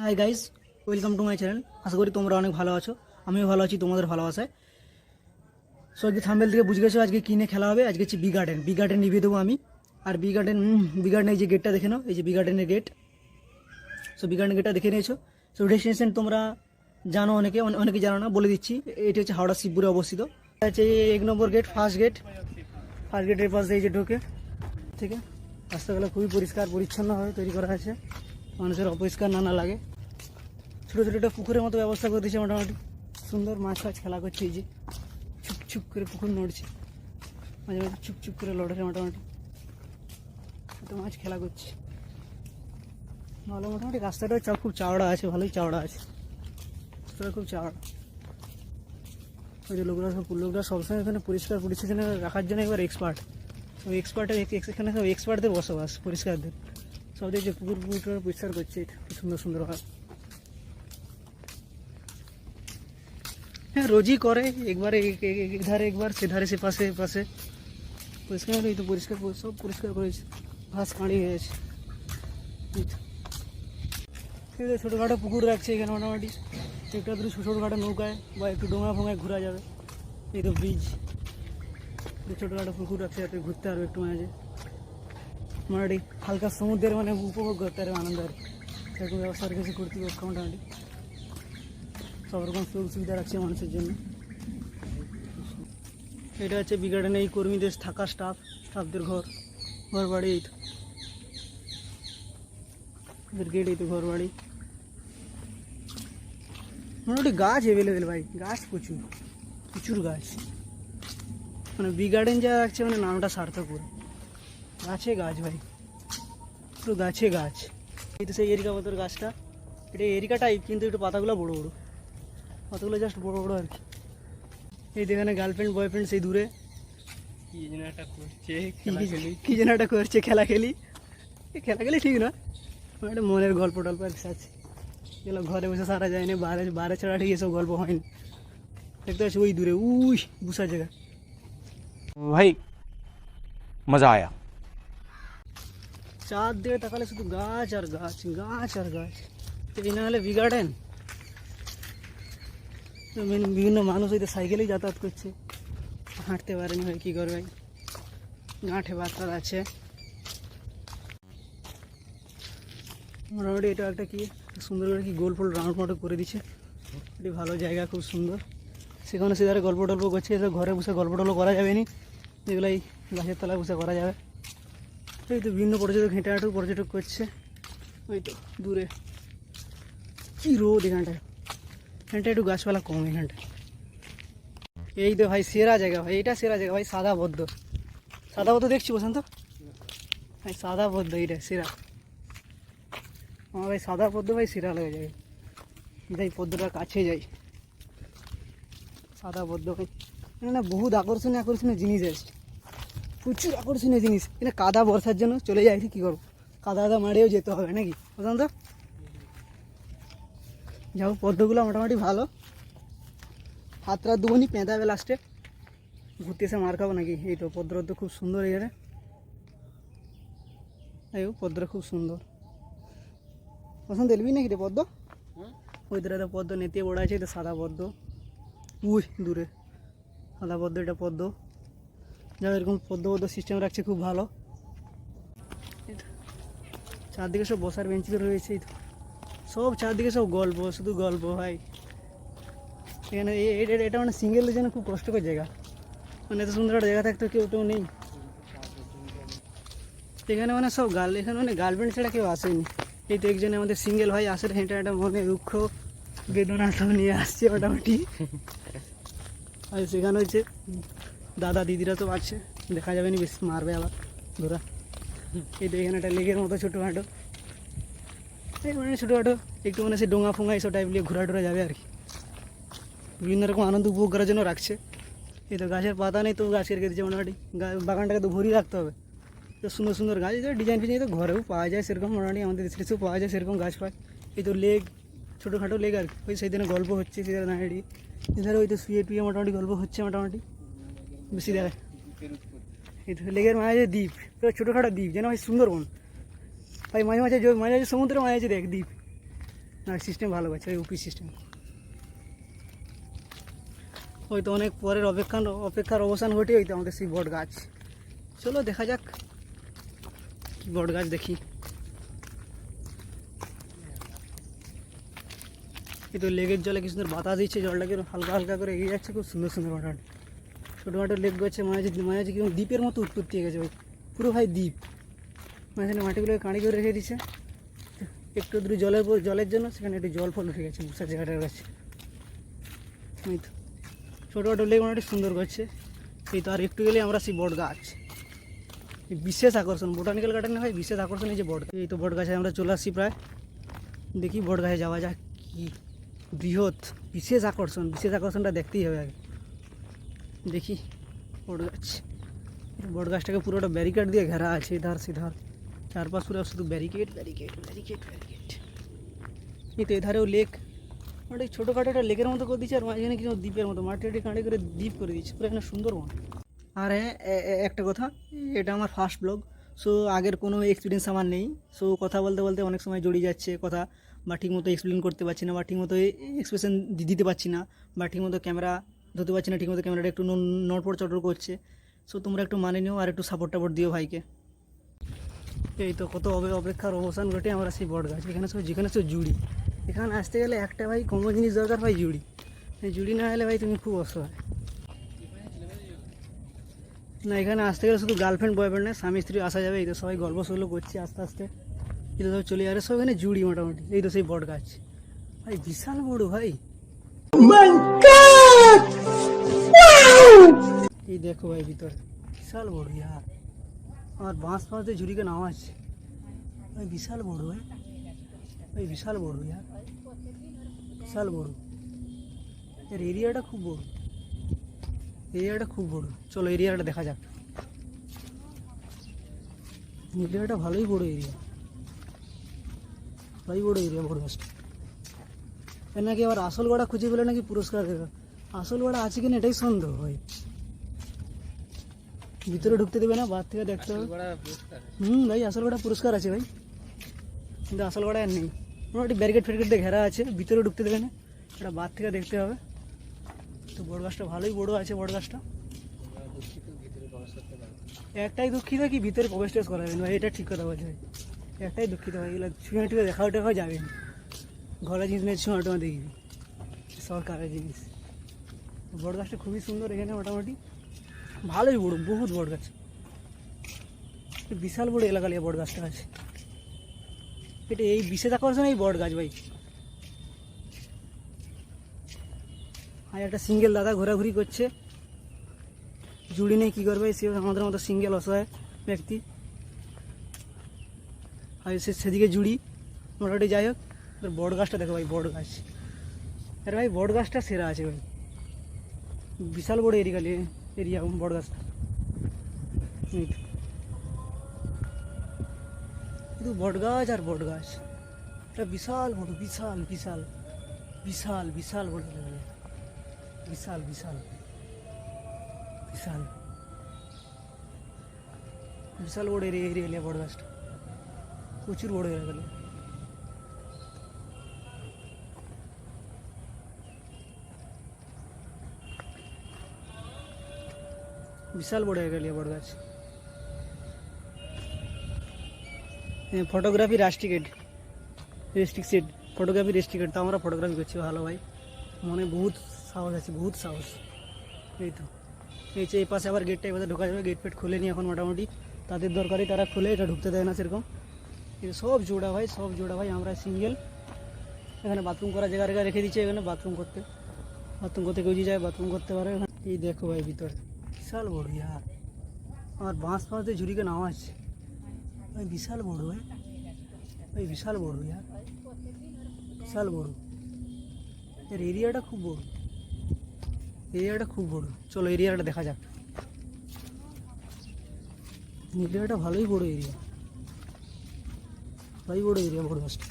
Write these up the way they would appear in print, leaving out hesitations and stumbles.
High guys, welcome to my channel. আশা করি তোমরা অনেক ভালো আছো, আমিও ভালো আছি তোমাদের ভালোবাসায়। সো আজকে থাম্বনেল থেকে বুঝে গেছো আজকে কিনে খেলা হবে। আজকে হচ্ছে বি গার্ডেন রিভিউ দেবো আমি। আর বি গার্ডেনের এই যে গেটটা দেখে নাও, এই যে বি গার্ডেনের গেট। সো বি গার্ডেনের গেটটা দেখে নিয়েছো। সো ডেস্টিনেশন তোমরা জানো, অনেকে জানো না, বলে দিচ্ছি। এটি হচ্ছে হাওড়া শিবপুরে অবস্থিত। এটা হচ্ছে 1 নম্বর গেট, ফার্স্ট গেটের পাশ দিয়ে এই যে ঢোকে থেকে রাস্তাগুলো খুবই পরিষ্কার পরিচ্ছন্নভাবে তৈরি করা আছে, মানুষের অপরিষ্কার না লাগে। ছোটো ছোটো একটা পুকুরের মতো ব্যবস্থা করে দিয়েছে, মোটামুটি সুন্দর। মাছ খেলা করছে, এই যে ছুপ ছুপ করে পুকুর নড়ছে, মাঝে মাঝে চুপ চুপ করে লড়ছে, মোটামুটি তো মাছ খেলা করছে ভালো। মোটামুটি রাস্তাটাও খুব চওড়া আছে, ভালোই চওড়া আছে, রাস্তাটা খুব চওড়া। ওই যে লোকরা সবসময় এখানে পরিষ্কার পরিচ্ছন্ন রাখার জন্য একবার এক্সপার্ট। ওই এখানে সব এক্সপার্টদের বসবাস, পরিষ্কারদের। সব যে পুকুর পরিষ্কার করছে, খুব সুন্দর হয়। হ্যাঁ, রোজই করে, একবারে এধারে একবার সেধারে, সে পাশে পরিষ্কার হলে এই তো পরিষ্কার সব পরিষ্কার করেছে, ঘাস কাঁড়ি হয়েছে। ছোটোখাটো পুকুর রাখছে এখানে, মোটামুটি একটা দুটো ছোটোখাটো নৌকায় বা একটু ডোঙা ফোঙায় ঘোরা যাবে। এই তো ব্রিজ, ছোটোখাটো পুকুর রাখছে যাতে ঘুরতে পারবে একটু মাঝে, মোটামুটি হালকা সমুদ্রের উপভোগ করতে পারবে, আনন্দ আর সেরকম ব্যবস্থা রেখেছে কর্তৃপক্ষ। মোটামুটি সব রকম সুযোগ সুবিধা রাখছে মানুষের জন্য। এটা হচ্ছে বি গার্ডেনে এই কর্মীদের থাকা স্টাফদের ঘর বাড়ি। এই তো ওদের গেট, এই তো ঘর বাড়ি। মোটামুটি গাছ অ্যাভেলেবেল ভাই, গাছ প্রচুর গাছ। বি গার্ডেন যা রাখছে, নামটা সার্থক করে। গাছে গাছ ভাই, পুরো গাছে গাছ। এই তো সেই এরিকা পাতার গাছটা, এটা এরিকা টাইপ, কিন্তু একটু পাতাগুলো পাতাগুলো জাস্ট বড় আর কি। এই যেখানে গার্লফ্রেন্ড বয়ফ্রেন্ড সেই দূরে কি যেন একটা করছে, খেলা খেলি ঠিক না, একটা মনের গল্প টল্প আর আছে। এগুলো ঘরে বসে সারা যায়নি, বাইরে ছাড়া ঠিক এসব গল্প হয়নি। দেখতে পাচ্ছি ওই দূরে, বুসার জায়গা। ভাই মজা আয়া। চার দিকে তাকালে শুধু গাছ আর গাছ। এই না হলে বি গার্ডেন। বিভিন্ন মানুষ হয়তো সাইকেলেই যাতায়াত করছে, হাঁটতে পারেনি ভাই, কী করবে ভাই, গাঁঠে বাচ্চার আছে। মোটামুটি এটা একটা কি সুন্দর করে গোল ফোল রাউন্ড মতো করে দিচ্ছে, এটি ভালো জায়গা, খুব সুন্দর। সেখানে সেধারে গল্প টল্প করছে, এসব ঘরে বসে গল্প টল্প করা যাবে নি, যেগুলো এই গাছের তলায় বসে করা যাবে। এই তো বিভিন্ন পর্যটক করছে। ওই তো দূরে কি রোদ, এখানটায় একটু গাছপালা কম এখানটায়। এই তো ভাই সেরা জায়গা ভাই, এটা সেরা জায়গা ভাই, সাদা পদ্ম দেখছি বসন্ত ভাই, সাদা পদ্ম এইটা সেরা। আমার ভাই সাদা পদ্ম ভাই সেরা লাগে যায়, যাই পদ্মটার কাছে যাই, সাদা পদ্ম ভাই। না বহুত আকর্ষণীয় জিনিস আছে, প্রচুর আকর্ষণীয় জিনিস। এখানে কাদা বর্ষার জন্য চলে যায়, কী করবো, কাদা মারিয়েও যেতে হবে নাকি বসন্ত। যাও, পদ্মগুলো মোটামুটি ভালো, হাতটা দুবনি পেঁদাবে লাস্টে, ঘুরতে এসে মার খাবো নাকি। এই তো পদ্ম খুব সুন্দর, এখানে পদ্মটা খুব সুন্দর। পছন্দ এলবি নাকি রে পদ্ম? ওই ধারে পদ্ম নেতিয়ে বড় আছে, এটা সাদা পদ্ম, দূরে সাদা পদ্ম, এটা পদ্ম। যা এরকম পদ্ম সিস্টেম রাখছে, খুব ভালো। চারদিকে সব বসার বেঞ্চগুলো রয়েছে, সব চারদিকে সব গল্প, শুধু গল্প ভাই। এখানে এটা সিঙ্গেলের জন্য খুব কষ্টকর জায়গা, এত সুন্দর একটা জায়গা থাকতো কেউ নেই এখানে। সব এখানে গার্লফ্রেন্ড ছাড়া কেউ আসেনি। এই তো একজনে আমাদের সিঙ্গেল ভাই আসে, হেঁটে একটা মনে দুঃখ বেদনা সব নিয়ে আসছে মোটামুটি। আর সেখানে হচ্ছে দাদা দিদিরা তো আছে, দেখা যাবে না, বেশি মারবে আবার ধরা। এই তো এখানে একটা লেগের মতো ছোটোখাটো, ছোটোখাটো একটু সে ডোঙা ফোঙা এইসব টাইপ নিয়ে ঘোরা যাবে আর কি। বিভিন্ন রকম আনন্দ উপভোগ করার জন্য রাখছে। এই তো গাছের পাতা নেই, তো গাছ কেটে দিচ্ছে মোটামুটি। বাগানটাকে তো ভরিয়ে রাখতে হবে, তো সুন্দর গাছ, ডিজাইন ফিজাইন তো ঘরেও পাওয়া যায় সেরকম, মোটামুটি আমাদের দেশেও পাওয়া যায় সেরকম গাছ পায়। এই তো লেক, ছোটোখাটো লেক আর কি। ওই সেই দিনে গল্প হচ্ছে, সেখানে দাঁড়িয়ে এধারে ওই তো শুয়ে মোটামুটি গল্প হচ্ছে, মোটামুটি বেশি দেখায়। এই তো লেকের মাঝে দ্বীপ, তো ছোটোখাটো দ্বীপ যেন ভাই সুন্দরবন ভাই, মাঝে সমুদ্রের মাঝে আছে দেখ দ্বীপ, না সিস্টেম ভালো আছে, ওই ইউপি সিস্টেম। হয়তো অনেক পরের অপেক্ষার অবসান ঘটে হয়তো আমাদের সেই বট গাছ। চলো দেখা যাক কি বট গাছ দেখি। এই তো লেকের জলে কি সুন্দর বাতাস দিচ্ছে, জলটাকে হালকা হালকা করে এগিয়ে যাচ্ছে, খুব সুন্দর সুন্দর মোটামুটি ছোটোখাটো লেক গেছে, মাঝে কিরকম দ্বীপের মতো উৎপত্তি হয়ে গেছে ভাই, পুরো ভাই দ্বীপ। মাঝখানে মাটিগুলোকে কাঁড়ি করে রেখে দিচ্ছে, একটু দূরে জলের জন্য সেখানে একটু জল ফল উঠে গেছে বসার জায়গাটার কাছে। এই তো ছোটোখাটো লেক মোটামুটি সুন্দর করছে। এই তো আর একটু গেলে আমরা সেই বট গাছ, এই বিশেষ আকর্ষণ বোটানিক্যাল গার্ডেনে হয় বিশেষ আকর্ষণ এই যে বট। এই তো বট গাছে আমরা চলে আসছি প্রায়, দেখি বট গাছে যাওয়া যাক। কি বৃহৎ বিশেষ আকর্ষণটা দেখতেই হবে আগে। দেখি বট গাছ, বট গাছটাকে পুরোটা ব্যারিকেড দিয়ে ঘেরা আছে, এধার সেধার চারপাশ পুরো শুধু ব্যারিকেড। এই তো এধারেও লেক, মানে ছোটোখাটো একটা লেকের মতো করে দিচ্ছে, আর মাঝখানে কিছু দ্বীপের মতো মাটি কাঁড়ি করে দ্বীপ করে দিচ্ছে, পুরো এখানে সুন্দরবন। আর হ্যাঁ একটা কথা, এটা আমার ফার্স্ট ব্লগ, সো আগের কোনো এক্সপিরিয়েন্স আমার নেই। সো কথা বলতে বলতে অনেক সময় জড়িয়ে যাচ্ছে কথা, বা ঠিকমতো এক্সপ্লেন করতে পারছি না, বা ঠিকমতো এক্সপ্রেশন দিতে পারছি না, বা ঠিকমতো ক্যামেরা ধরতে পারছি না, ঠিকমতো ক্যামেরাটা একটু নড়পড় চটর করছে। সো তোমরা একটু মানে নিও আর একটু সাপোর্ট দিও ভাইকে। এই তো কত অপেক্ষার অবসান ঘটে আমরা সেই বট গাছ, যেখানে সব জুড়ি। এখানে আসতে গেলে একটা ভাই কমন জিনিস দরকার ভাই, জুড়ি। জুড়ি না হলে ভাই তুমি খুব অসহায়। না এখানে আসতে গেলে শুধু গার্লফ্রেন্ড বয়ফ্রেন্ড না, স্বামী স্ত্রী আসা যাবে। এই তো সবাই গল্প সল্প করছে আস্তে আস্তে, এই তো সব চলে যাবে সব এখানে জুড়ি মোটামুটি। এই তো সেই বট গাছ ভাই, বিশাল বড় ভাই। এই দেখো ভাই ভিতরে বিশাল বড় ইয়ার, আমার বাঁশ দিয়ে ঝুড়িকে নামা আছে ভাই, বিশাল বড় ভাই বিশাল বড় ইয়ার, বিশাল বড়। এর এরিয়াটা খুব বড়, চলো এরিয়াটা দেখা যাক। এরিয়াটা ভালোই বড় এরিয়া, বড় গাছটা। এর নাকি আবার আসল গড়া খুঁজে পেলে নাকি পুরস্কার দেবে। আসল গড়া আছে কিনা এটাই সন্দেহ ভাই। ভিতরে ঢুকতে দেবে না, বাইরে থেকে দেখতে হবে। ভাই আসল গড়া পুরস্কার আছে ভাই, কিন্তু আসল গড়া আর নেই। মোটামুটি ব্যারিকেড দিয়ে ঘেরা আছে, ভিতরে ঢুকতে দেবে না, এটা বাইরে থেকে দেখতে হবে। তো বড় গাছটা ভালোই বড় আছে, বড় গাছটা। একটাই দুঃখিত কি ভিতরে প্রবেশ টেস্ট করাবেন ভাই, এটা ঠিক কথা বলছে ভাই। একটাই দুঃখিত ভাই, এগুলো ছুঁয়ে টুয়ে দেখা যাবে না, ঘরে জিনিস নিয়ে ছুঁয়া টুয়া দেখবি, সরকারের জিনিস। বড় গাছটা খুবই সুন্দর, এখানে মোটামুটি ভালোই বড়, বহুত বড় গাছ, বিশাল বড় এলাকা নিয়ে বড় গাছটা আছে। এটা এই বিশেষ আকর্ষণ এই বট গাছ ভাই। আর একটা সিঙ্গেল দাদা ঘোরাঘুরি করছে, জুড়ি নেই, কী করবে সে আমাদের মতো সিঙ্গেল অসহায় ব্যক্তি। আর সেদিকে জুড়ি মোটামুটি। যাই হোক, বট গাছটা দেখো ভাই, বট গাছ। আরে ভাই বট গাছটা সেরা আছে ভাই, বিশাল বড় এরিয়া বট গাছটা। শুধু বট গাছ আর বট গাছ, এটা বিশাল বড়, বিশাল বড়, বিশাল বড় এরিয়া বট গাছটা, প্রচুর বড় এরিয়া গেল। বিশাল বড় এরিয়া বট গাছ। ফটোগ্রাফি রেস্ট্রিক্টেড, তো আমরা ফটোগ্রাফি করছি ভালো ভাই, মনে বহুত সাহস আছে, বহুত সাহস। এই তো এই পাশে আবার গেটটা এবার ঢোকা যাবে, গেট ফেট খুলেনি এখন মোটামুটি, তাদের দরকারি তারা খুলে, এটা ঢুকতে দেয় না সেরকম। সব জোড়া ভাই, আমরা সিঙ্গেল। এখানে বাথরুম করার জায়গা রেখে দিচ্ছে, এখানে বাথরুম করতে কেউ যায় বাথরুম করতে পারে। এই দেখো ভাই ভিতরে বিশাল বড় ইয়ার, আমার বাঁশ দিয়ে ঝুড়িকে নামা আছে ভাই, বিশাল বড় ভাই, বিশাল বড় ইয়ার, বিশাল বড়। এর এরিয়াটা খুব বড়, চলো এরিয়াটা দেখা যাক। এরিয়াটা ভালোই বড় এরিয়া, বড় গাছটা।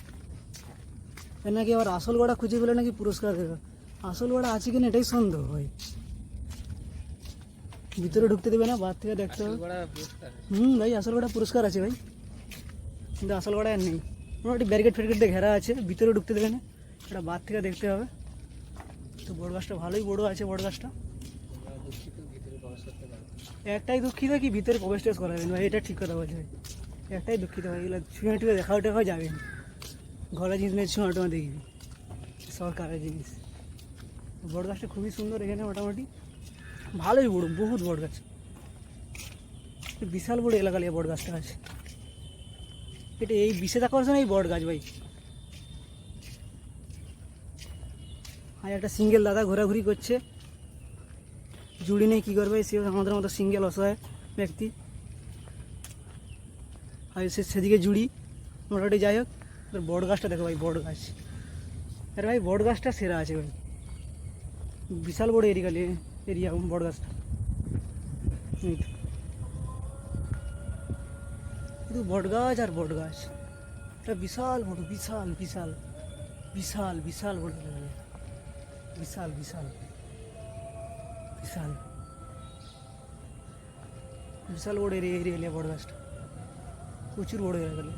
এর নাকি আবার আসল গড়া খুঁজে পেলে নাকি পুরস্কার দেবে। আসল গড়া আছে কিনা এটাই সন্দেহ ভাই, ভিতরে ঢুকতে দেবে না, বাইরে থেকে দেখতে হবে। ভাই আসল গড়া পুরস্কার আছে ভাই, কিন্তু আসল গড়া আর নেই। মোটামুটি ব্যারিকেড ফ্যারিকেড দিয়ে ঘেরা আছে, ভিতরে ঢুকতে দেবে না, এটা বার থেকে দেখতে হবে। তো বড় গাছটা ভালোই বড় আছে, বড় গাছটা। একটাই দুঃখিত কি ভিতরে প্রবেশ টেস্ট করাবেন ভাই, এটা ঠিক কথা বলছে ভাই। একটাই দুঃখিত ভাই, এগুলো ছুঁয়ে টুয়ে দেখাও টেখাও যাবে না, ঘরে জিনিস নিয়ে ছুঁয়া টুয়া দেখবি, সরকারের জিনিস। বড় গাছটা খুবই সুন্দর, এখানে মোটামুটি ভালোই বড়, বহুত বড় গাছ, বিশাল বড় এলাকা নিয়ে বড় গাছটা আছে। এটা এই বিশেষ আকর্ষণ এই বড় গাছ ভাই। আর একটা সিঙ্গেল দাদা ঘোরাঘুরি করছে, জুড়ি নেই, কী করবে সে আমাদের মতো সিঙ্গেল অসহায় ব্যক্তি। আর সেদিকে জুড়ি, মোটামুটি যাই হোক। বড় গাছটা দেখো ভাই, বড় গাছ, আরে ভাই বড় গাছটা সেরা আছে ভাই, বিশাল বড় এরিয়া বড় গাছটা। এই তো শুধু বট গাছ আর বট গাছ, এটা বিশাল বড়, বিশাল বিশাল বিশাল বিশাল বড়, বিশাল বিশাল বিশাল বিশাল বড় এরিয়া বড় গাছটা, প্রচুর বড় হয়ে গেল।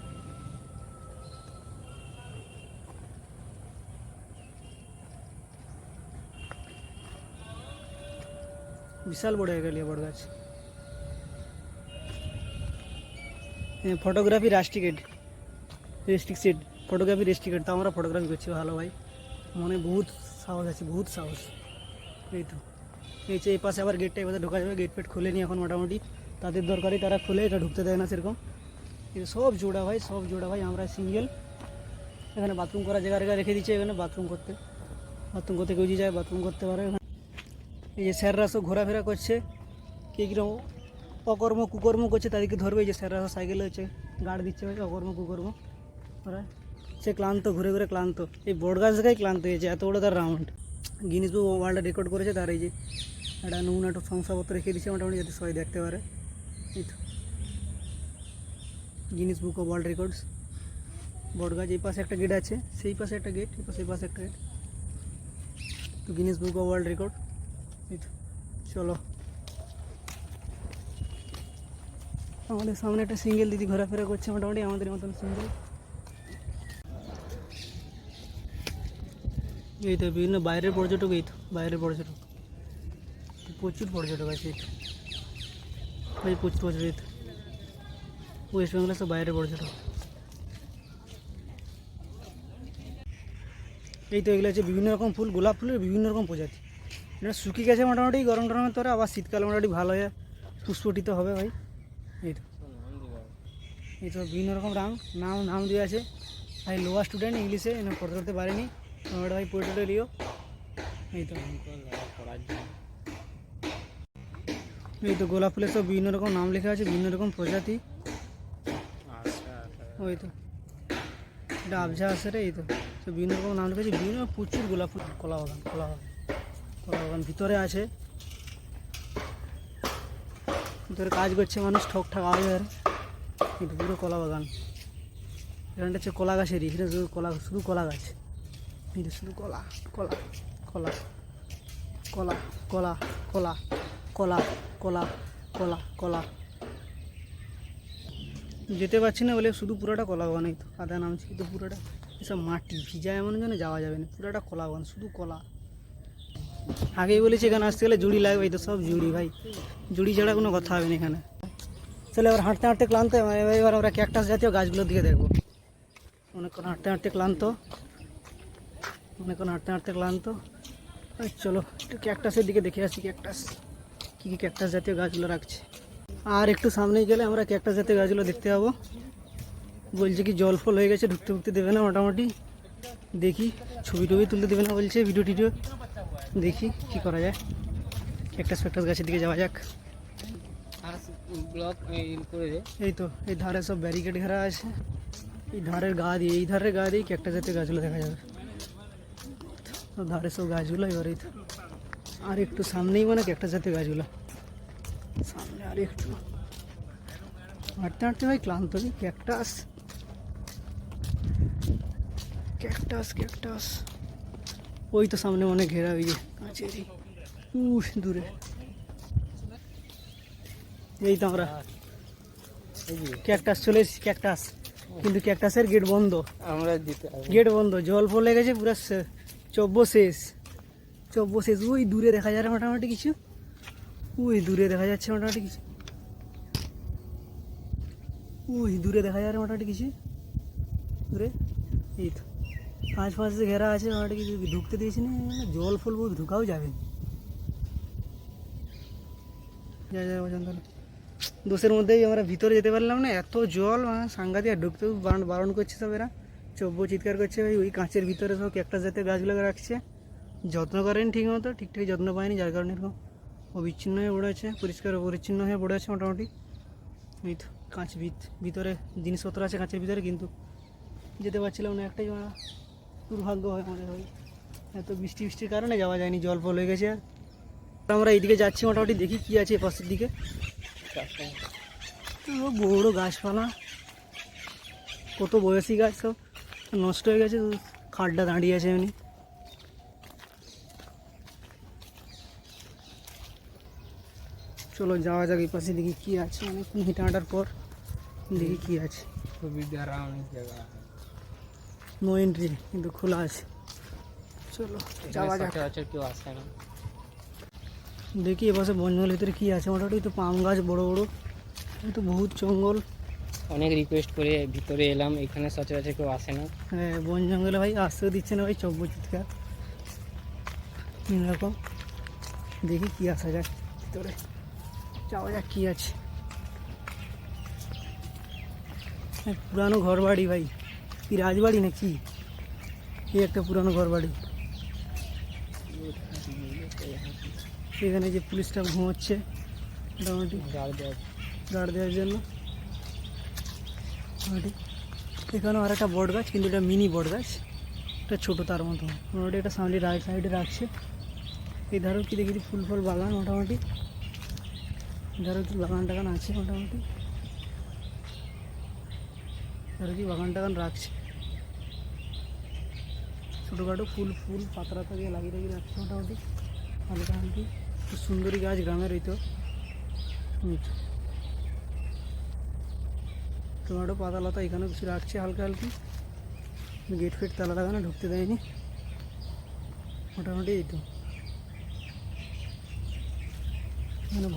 বিশাল বড় হয়ে গেল বড় গাছ। ফটোগ্রাফি রেস্ট্রিক্টেড, ফটোগ্রাফি রেস্ট্রিক্টেড, তো আমরা ফটোগ্রাফি করছি ভালো ভাই, মনে বহুত সাহস আছে, বহুত সাহস। এই তো এই পাশে আবার গেটটা এবার ঢোকা যাবে, গেট ফেট খুলে নি এখন, মোটামুটি তাদের দরকারি তারা খুলে, এটা ঢুকতে দেয় না সেরকম। কিন্তু সব জোড়া ভাই, সব জোড়া ভাই, আমরা সিঙ্গেল। এখানে বাথরুম করার জায়গা রেখে দিচ্ছে, এখানে বাথরুম করতে কেউ যে যায় বাথরুম করতে পারে। এই যে স্যাররা সব ঘোরাফেরা করছে, কে কীরকম অকর্ম কুকর্ম করছে তাদেরকে ধরবে। এই যে স্যাররা সাইকেলে হচ্ছে গার্ড দিচ্ছে ভাই, অকর্ম কুকর্ম ওরা। সে ক্লান্ত, ঘুরে ঘুরে ক্লান্ত, এই বট গাছ দেখাই ক্লান্ত হয়েছে, এত বড় তার রাউন্ড। গিনিস বুক ওয়ার্ল্ড রেকর্ড করেছে তার। এই যে একটা নমুনা শংসাপত্র রেখে দিচ্ছে মোটামুটি, যাতে সবাই দেখতে পারে। এই তো Guinness book of world records বট গাছ। এই পাশে একটা গেট আছে, সেই পাশে একটা গেট, এই পাশে একটা গেট, তো Guinness book of world record. এই তো চলো, আমাদের সামনে একটা সিঙ্গেল দিদি ঘোরাফেরা করছে মোটামুটি আমাদের মতন সিঙ্গেল। এই তো বিভিন্ন বাইরের পর্যটক, এই তো বাইরের পর্যটক, প্রচুর পর্যটক আছে। এই তো ভাই প্রচুর পর্যটক, এই তো ওয়েস্ট বেঙ্গলের সব বাইরের পর্যটক। এই তো এগুলো হচ্ছে বিভিন্ন রকম ফুল, গোলাপ ফুলের বিভিন্ন রকম প্রজাতি। এটা শুকিয়ে গেছে মোটামুটি গরম টরমের তরে, আবার শীতকালে মোটামুটি ভালো হয়ে পুষ্পটিত হবে ভাই। এই তো বিভিন্ন রকম নাম দিয়ে আছে ভাই। লোয়ার স্টুডেন্ট ইংলিশে পড়তে করতে পারেনি, তোমরা ভাই পড়ে লিও। এই তো গোলাপ ফুলের সব বিভিন্ন রকম নাম লেখা আছে, বিভিন্ন রকম প্রজাতি। ওই তো এটা আবঝা আছে রে। এই তো সব বিভিন্ন রকম নাম লেখা আছে, বিভিন্ন প্রচুর গোলাপ ফুল। কলা বাগান ভিতরে আছে, ভিতরে কাজ করছে মানুষ, ঠক আওয়াজ হয়। কিন্তু পুরো কলা বাগান, এখানটা হচ্ছে কলা গাছেরই, সেটা শুধু কলা গাছ। এটা শুধু কলা কলা কলা কলা কলা কলা কলা কলা কলা কলা। যেতে পারছি না বলে শুধু পুরোটা কলা বাগান। এই তো আদা নামছি, তো পুরোটা এসব মাটি ভিজা, এমন যেন যাওয়া যাবে না, পুরোটা কলা বাগান, শুধু কলা। আগেই বলেছি এখানে আসতে গেলে জুড়ি লাগবে, এই তো সব জুড়ি ভাই, জুড়ি ছাড়া কোনো কথা হবে না এখানে। চলে এবার হাঁটতে হাঁটতে ক্লান্ত, এবার আমরা ক্যাকটাস জাতীয় গাছগুলোর দিকে দেখবো। অনেকক্ষণ হাঁটতে হাঁটতে ক্লান্ত, চলো একটু ক্যাকটাসের দিকে দেখে আসি, ক্যাকটাস কী ক্যাকটাস জাতীয় গাছগুলো রাখছে। আর একটু সামনেই গেলে আমরা ক্যাকটাস জাতীয় গাছগুলো দেখতে পাবো। বলছে কি জল ফল হয়ে গেছে, ঢুকতে দেবে না মোটামুটি। দেখি ছবি টবি তুলতে দেবে না বলছে, ভিডিও টিডিও দেখি কি করা যায়। ক্যাকটাস গাছের দিকে যাওয়া যাক। এই তো এই ধারে সব ব্যারিকেড ঘেরা আছে, এই ধারের গা দিয়ে ক্যাকটাস জাতীয় গাছগুলো দেখা যাবে। তো ধারে সব গাছগুলো এবার এই তো আর একটু সামনেই মানে ক্যাকটাস জাতীয় গাছগুলো সামনে, আর একটু হাঁটতে ভাই ক্লান্ত। ক্যাকটাস ওই তো সামনে মানে ঘেরা, ওই যে কাছেরই দূরে। এই তো আমরা ক্যাকটাস চলে এসেছি, ক্যাকটাস কিন্তু ক্যাকটাসের গেট বন্ধ, আমরা দিতে হবে। গেট বন্ধ, জল পড়ে গেছে পুরো চব্য শেষ, চব্য শেষ। ওই দূরে দেখা যায় মোটামুটি কিছু, ওই দূরে দেখা যাচ্ছে মোটামুটি কিছু, ওই দূরে দেখা যায় মোটামুটি কিছু দূরে। এই তো পাঁচ পাশে ঘেরা আছে, মোটামুটি কিছু ঢুকতে দিয়েছি না, জল ফল বহুত ঢুকাও যাবে। যা যা পর্যন্ত দোষের মধ্যেই আমরা ভিতরে যেতে পারলাম না, এত জল সাংঘাতিক। আর ঢুকতেও বারণ করছে সব, এরা চব্য চিৎকার করছে। ওই কাঁচের ভিতরে সব ক্যাকটাস জাতীয় গাছগুলোকে রাখছে, যত্ন করেন ঠিক মতো, ঠিকঠাক যত্ন পায়নি, যার কারণে এরকম অবিচ্ছিন্ন হয়ে পড়ে আছে, পরিষ্কার পরিচ্ছন্ন হয়ে পড়ে আছে মোটামুটি। এই তো কাঁচ ভিতরে জিনিসপত্র আছে কাঁচের ভিতরে, কিন্তু যেতে পারছিলাম না, একটাই দুর্ভাগ্য হয় আমাদের। হয় এত বৃষ্টির কারণে যাওয়া যায়নি, জল ফল হয়ে গেছে। আর আমরা এইদিকে যাচ্ছি মোটামুটি, দেখি কী আছে পাশের দিকে। বড় গাছপালা, কত বয়সী গাছ, সব নষ্ট হয়ে গেছে, খাড্ডা দাঁড়িয়ে আছে এমনি। চলো যাওয়া যাক এই পাশে, দেখি কী আছে। অনেকক্ষণ হেঁটে হাঁটার পর দেখি কী আছে। খুবই অনেক জায়গা, নো এন্ট্রি, কিন্তু খোলা আছে। চলো যাওয়া যাক, সচরাচর কেউ আসে না। দেখি এপাশে বন জঙ্গলের ভিতরে কী আছে। মোটামুটি তো পাম গাছ বড় বড়, তো বহুত জঙ্গল। অনেক রিকোয়েস্ট করে ভিতরে এলাম, এখানে সচরাচর কেউ আসে না। হ্যাঁ বন জঙ্গলে ভাই আসতেও দিচ্ছে না ভাই, চব্য চিৎকার এরকম। দেখি কী আসা যায় ভিতরে, যাওয়া যাক কী আছে। পুরানো ঘর বাড়ি ভাই, কি রাজবাড়ি না কি, এই একটা পুরানো ঘর বাড়ি। এখানে যে পুলিশটা ঘুমোচ্ছে মোটামুটি গার্ড দেওয়ার জন্য মোটামুটি। এখানেও আর একটা বট গাছ, কিন্তু এটা মিনি বট গাছ, এটা ছোটো তার মতো। মোটামুটি এটা সামনে রাইট সাইডে রাখছে। এই ধারেও কি দেখি ফুল ফল বাগান মোটামুটি, ধারেও কি বাগান টাগান আছে মোটামুটি, ধারে কি বাগান টাগান রাখছে, ছোটোখাটো ফুল পাতা দিয়ে লাগিয়ে রাখছে মোটামুটি হালকা হালকি। খুব সুন্দরী গাছ গ্রামের, এই তো টমেটো পাতা লতা এখানেও কিছু রাখছে হালকা হালকি। গেট ফেট তালা লাগানো, ঢুকতে দেয়নি মোটামুটি। এই তো এখানে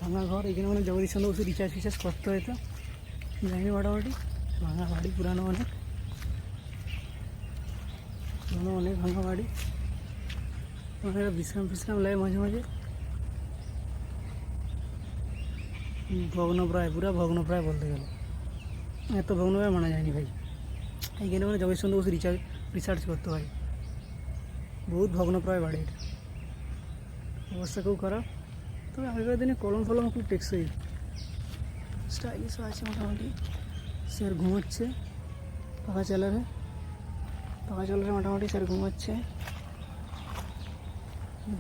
ভাঙা ঘর, এখানে মানে জগদীশ চন্দ্র বসু রিচার্জ ফিচার্জ করতে হয়তো জানি। মোটামুটি ভাঙা বাড়ি, পুরানো অনেক ভাঙা বাড়ি। ওখানে বিশ্রাম লাগে মাঝে মাঝে। ভগ্নপ্রায়, পুরা ভগ্নপ্রায় বলতে গেলে, এত ভগ্নপ্রায় মানা যায়নি ভাই। এইখানে মানে জগদীশ চন্দ্র বসু রিসার্চ করতে হয়, বহুত ভগ্নপ্রায় বাড়ি। এটা অবস্থা খুব খারাপ, তবে আগেকার দিনে কলম ফলম খুব টেকসই, স্টাইলিশও আছে মোটামুটি। স্যার ঘুমোচ্ছে পাখা চালারে মোটামুটি, স্যার ঘুমোচ্ছে।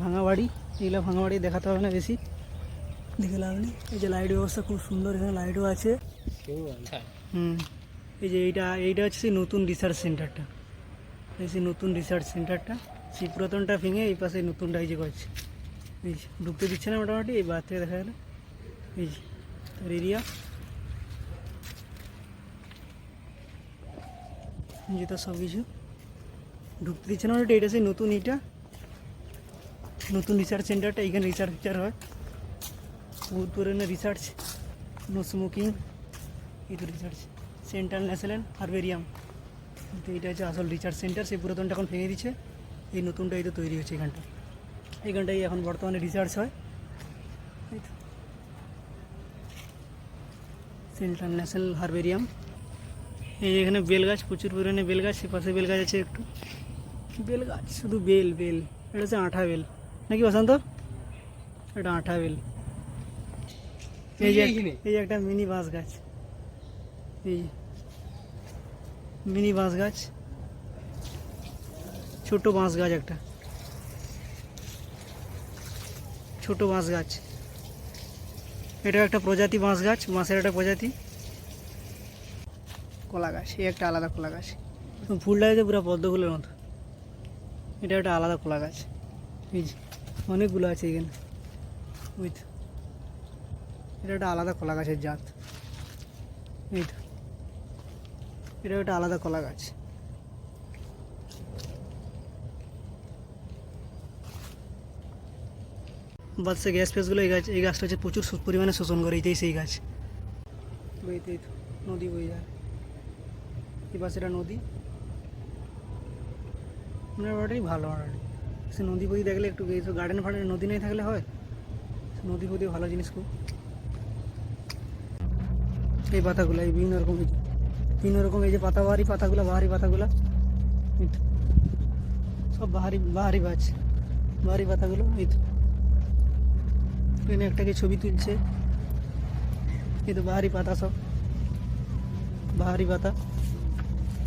ভাঙা বাড়ি, এগুলো ভাঙা বাড়ি দেখাতে হবে না বেশি, দেখে লাভ নেই। এই যে লাইট ব্যবস্থা খুব সুন্দর, এখানে লাইটও আছে। এই যে এইটা হচ্ছে সেই নতুন রিসার্চ সেন্টারটা, সেই নতুন রিসার্চ সেন্টারটা, সেই পুরাতনটা ভেঙে এই পাশে নতুনটা এই যে করছে। এই যে ঢুকতে দিচ্ছে না মোটামুটি, এই বার থেকে দেখা গেল এই যে তার এরিয়া, যেটা সব কিছু ঢুকতে দিচ্ছে না মোটামুটি। এটা সেই নতুন রিসার্চ সেন্টারটা, এইখানে রিসার্চ হয়, বহুত পুরনো রিসার্চ, নো স্মোকিং। এই তো রিসার্চ সেন্টার ন্যাশনাল হারবেরিয়াম, তো এটা হচ্ছে আসল রিসার্চ সেন্টার। সেই পুরাতনটা এখন ভেঙে দিচ্ছে, এই নতুনটা এই তো তৈরি হচ্ছে এইখানটাই এখন বর্তমানে রিসার্চ হয়। এই তো সেন্ট্রাল ন্যাশনাল হারবেরিয়াম। এই এখানে বেলগাছ, প্রচুর পরিমাণে বেলগাছ, সে পাশে বেলগাছ আছে একটু, বেলগাছ শুধু বেল। এটা হচ্ছে আঠা বেল নাকি বসন্ত, এটা আঠা বেল। এই যে একটা মিনি বাঁশ গাছ, এই মিনি বাঁশ গাছ, ছোট বাঁশ গাছ, একটা ছোট বাঁশ গাছ। এটা একটা প্রজাতি বাঁশ গাছ, বাঁশের একটা প্রজাতি। কলা গাছ, এই একটা আলাদা কলা গাছ, ফুলটা হয়েছে পুরো পদ্ম ফুলের মতো। এটা একটা আলাদা কলা গাছ, এই যে অনেকগুলো আছে এখানে। ওই তো এটা একটা আলাদা কলা গাছের জাত। এই তো এটা একটা আলাদা কলা গাছ। বাচ্চা গ্যাস ফ্যাসগুলো এই গাছটা হচ্ছে প্রচুর পরিমাণে শোষণ করে, এইটাই সেই গাছ। বইতেই তো নদী বয়ে যায়, এই পাশে এটা নদী, মোটামুটি ভালো। মোটামুটি সে নদী ফদি দেখলে একটু এইসব গার্ডেন ফার্ডেন নদী নেই থাকলে হয়, নদী ফদি ভালো জিনিস খুব। এই পাতাগুলো এই বিভিন্ন রকম এই যে বাহারি পাতাগুলো সব বাহারি গাছ, বাহারি পাতাগুলো। এই তো ট্রেনে একটাকে ছবি তুলছে, এই তো বাহারি পাতা, সব বাহারি পাতা,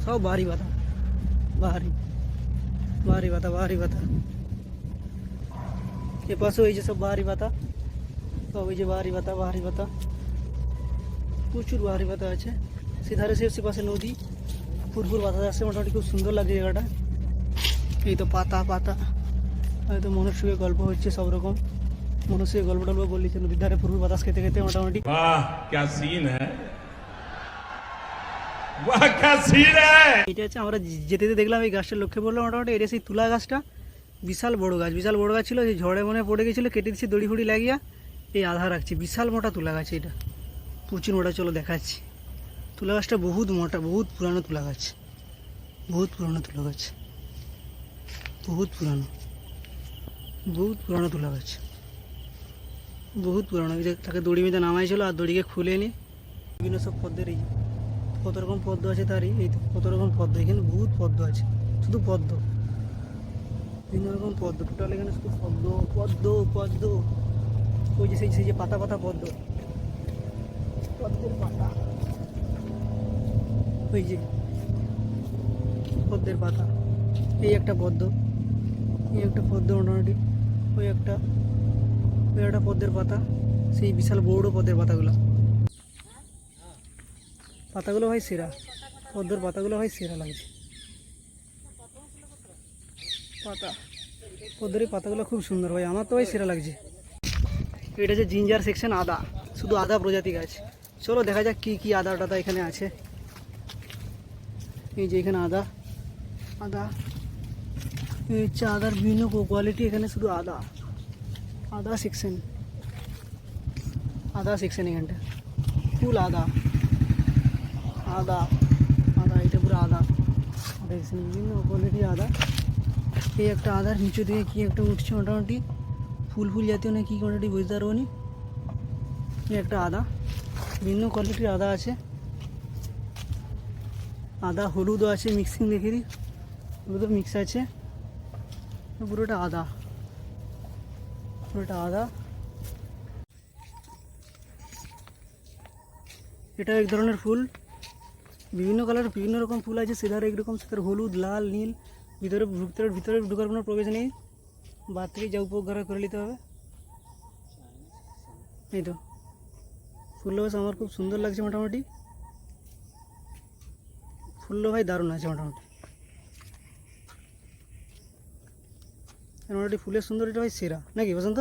সব বাহারি পাতা, বাহারি পাতা। এ পাশেও এই যে সব বাহারি পাতা, সব এই যে বাহারি পাতা, প্রচুর বাহারি পাতা আছে। সেধারে সে পাশে নদী, পুরপুর বাতাস আসছে, মোটামুটি খুব সুন্দর লাগছে জায়গাটা। এই তো পাতা হয়তো মনুষ্যের গল্প হচ্ছে, সব রকম মনুষ্যের গল্প টল্প বলছে নদীর ধারে পুরপুর বাতাস খেতে খেতে। মোটামুটি এটা হচ্ছে আমরা যেতে দেখলাম, এই গাছটা লক্ষ্যে পড়লো। মোটামুটি এটা সেই তুলা গাছটা, বিশাল বড় গাছ ছিল। সেই ঝড়ে মনে পড়ে গেছিলো, কেটে দিচ্ছি দড়ি ফড়ি লাগিয়া, এই আধা রাখছি। বিশাল মোটা তুলা গাছ, এটা প্রচুর মোটা। চলো দেখাচ্ছি। তুলা গাছটা বহুত মোটা, বহুত পুরানো তুলা গাছ, বহুত পুরানো তুলা গাছ। বহুত পুরানো। এই যে তাকে দড়ি মেঁধে নামাইছিল, আর দড়িকে খুলে নি বিভিন্ন সব পদ্মের, এই কত রকম পদ্ম আছে তারই, এই তো কত রকম পদ্ম। এখানে বহুত পদ্ম আছে, শুধু পদ্ম, বিভিন্ন রকম পদ্ম। টোটাল এখানে শুধু পদ্ম। ওই যে সেই যে পাতা পদ্মের পাতা, ওই যে পদ্মের পাতা। এই একটা পদ্ম, মোটামুটি। ওই একটা পদ্মের পাতা, সেই বিশাল বড় পদ্মের পাতাগুলো ভাই সেরা, পদ্মের পাতাগুলো ভাই সেরা লাগছে। পদ্মের পাতাগুলো খুব সুন্দর ভাই, আমার তো ভাই সেরা লাগছে। এটা হচ্ছে জিঞ্জার সেকশন, আদা, শুধু আদা প্রজাতি গাছ। চলো দেখা যাক কি আদা টাদা এখানে আছে। এই যে এখানে আদা, এই হচ্ছে আদার বিভিন্ন কোয়ালিটি। এখানে শুধু আদা সেকশন, এখানটা ফুল আদা, এটা পুরো আদা সেকশন, বিভিন্ন কোয়ালিটি আদা। এই একটা আদার নিচু দিকে কি একটা উঠছে, মোটামুটি ফুল জাতীয় না কি কোয়ালিটি বুঝতে পারবো নি। এই একটা আদা, বিভিন্ন কোয়ালিটির আদা আছে। আদা হলুদও আছে, মিক্সিং দেখে দিই, হলুদও মিক্স আছে। পুরোটা আদা। এটা এক ধরনের ফুল, বিভিন্ন কালার, বিভিন্ন রকম ফুল আছে। সেধারে একরকম, সেধারে হলুদ, লাল, নীল। ভিতরে ঢোকার কোনো প্রবেশ নেই, বাইরে থেকে যা উপকার করে নিতে হবে। এই তো ফুলটা বেশ আমার খুব সুন্দর লাগছে। মোটামুটি ফুলটা ভাই দারুণ আছে। মোটামুটি ফুলের সুন্দরটা ভাই সেরা, নাকি বসন্ত?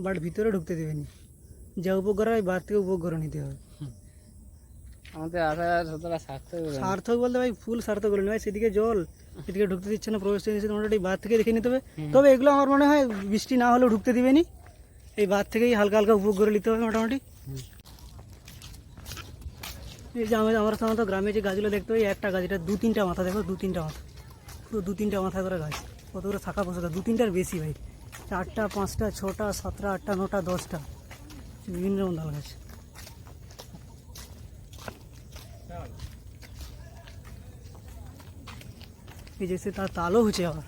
বাট ভিতরে ঢুকতে দেবেনি, যা উপকার হয় বাইরে থেকে উপকার নিতে হবে। আমাদের আশা সার্থক বলতে ভাই ফুল সার্থক বলেনি ভাই, সেদিকে জল, এদিকে ঢুকতে দিচ্ছে না, প্রবেশ দিচ্ছে। মোটামুটি বাইরে থেকে দেখে নিতে হবে। তবে এগুলো আমার মনে হয় বৃষ্টি না হলেও ঢুকতে দিবেনি, এই বাইরে থেকেই হালকা উপভোগ করে নিতে হবে। মোটামুটি এই যে আমরা সাধারণত গ্রামে যে গাছগুলো দেখতে পাই, একটা গাছ, এটা 2-3টা মাথা, দেখো 2-3টা মাথা, পুরো 2-3টা মাথা করে গাছ। কতগুলো শাখা পোশাকা, 2-3টার বেশি ভাই, 4টা 5টা 6টা 7টা 8টা 9টা 10টা, বিভিন্ন রকম ধান আছে। এই যে তার তালও হচ্ছে, আবার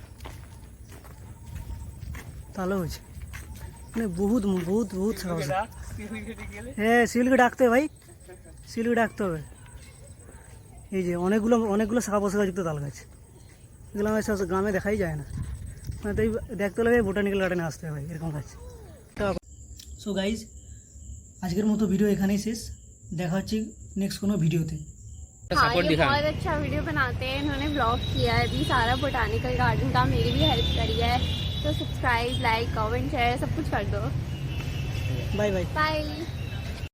মানে বহুত শাখা পোশাকা। হ্যাঁ, শিউলিকে ডাকতে হবে ভাই, ডাকতে হবে। এই যে অনেকগুলো শাখা পোশাকা যুক্ত তাল গাছ, এগুলো আমার সব গ্রামে দেখাই যায় না। মানে তাই দেখতে হলে বোটানিক্যাল গার্ডেনে আসতে হবে ভাই, এরকম গাছ। সো গাইজ, আজকের মতো ভিডিও এখানেই শেষ। দেখা হচ্ছে नेक्स्ट কোনো ভিডিওতে। हाँ, ये बहुत अच्छा वीडियो बनाते हैं, इन्होंने ब्लॉग किया है भी सारा बोटानिकल गार्डन का, मेरी भी हेल्प करी है। तो सब्सक्राइब, लाइक, कमेंट, शेयर सब कुछ कर दो। Bye bye. बाय।